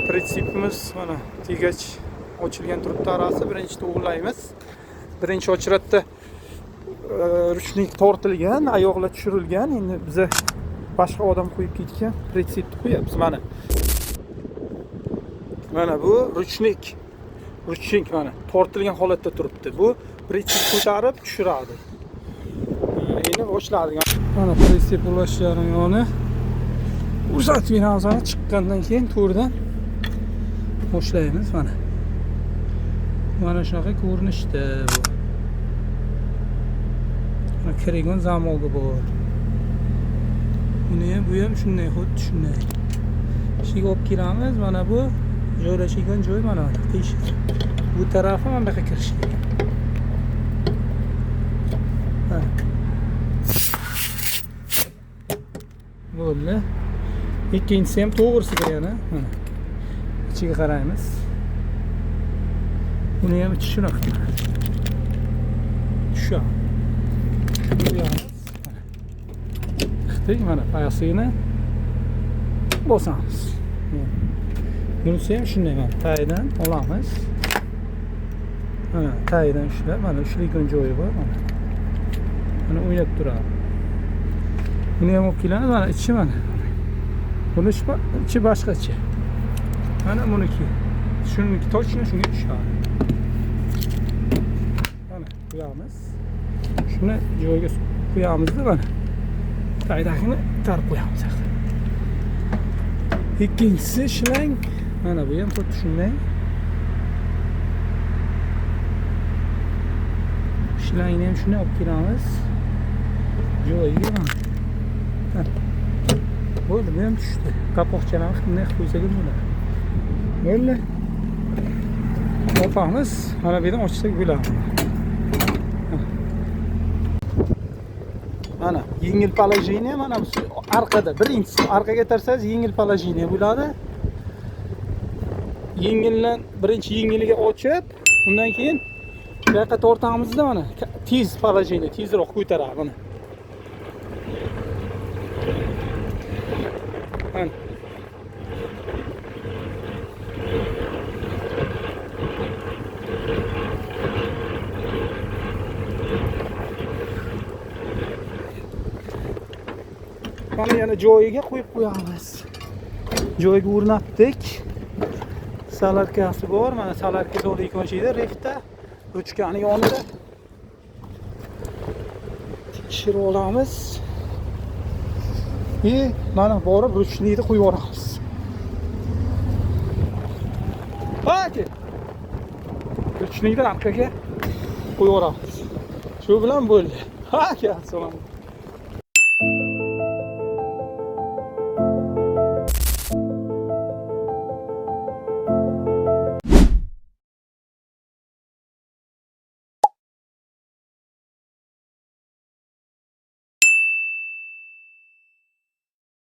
pritsipimiz mana tegach ochilgan turibdi arasi. Birinchi to'g'irlaymiz. Birinchi ochratda ruchnik tortilgan, oyoqlar tushirilgan. Endi biza boshqa odam qo'yib ketgan pritsipni qo'yamiz mana. Mana bu ruchnik. Ruchnik mana tortilgan holatda turibdi. Bu pritsip ko'tarib tushiradi. Endi boshladik. Mana pritsip ulash jarayoni. Uzatgan azoni chiqqandan keyin to'rdan boshlaymiz mana. Mana shunaqa ko'rinishda bu. Mana kirigan zamolga bor. Bu ham shunday, xuddi shunday. Ishga olib kiramiz. Mana bu joylashgan joy mana qiyshiq. Bu tarafi mana buyoqqa kirish kerak. Bo'ldi. Ikkinchisi ham to'g'risiga yana mana ichiga qaraymiz. Buni ham ichi shunaqa. Shu. Mana payasini bosamiz. Bunisi ham shunday mana tagidan olamiz. Mana tagidan ushlab, mana ushlaydigan joyi bor mana. Mana o'ynab turadi. Buni ham olib kelamiz, mana ichi mana. Buni ichi boshqacha. Mana buniki. Shuniki точно shunga tushadi. Mana qo'yamiz. Shuni joyiga qo'yamiz-da mana. Taydagini tarib qo'yamiz. Ikkinchisi shlang. Mana bu ham xuddi shunday. Shlangni ham shuni olib kelamiz. Joyiga mana. Bo'ldi, bu ham tushdi. Qapoqchalarni qanday qilib qo'ysak ham bo'ladi. Bo'ldi. Qopamiz. Mana bu yerdan ochsak bo'ladi. Mana yengil положение mana bu orqada. Birinchisi orqaga tarsangiz yengil положение bo'ladi. Yengildan birinchi yengiliga ochib, undan keyin bu yoqqa tortamizda mana tez положение, tezroq ko'taradi mana. Mana yana joyiga qo'yib qo'yamiz. Joyiga o'rnatdik. Salarkasi bor. Mana salarka zo'raygan joyda refta ruchkani yonida tekshirib olamiz. Mana borib ruchnikni qo'yib yuboramiz. Hadi. Ruchnikni orqaga qo'yib yuboramiz. Shu bilan bo'ldi. Ha, assalomu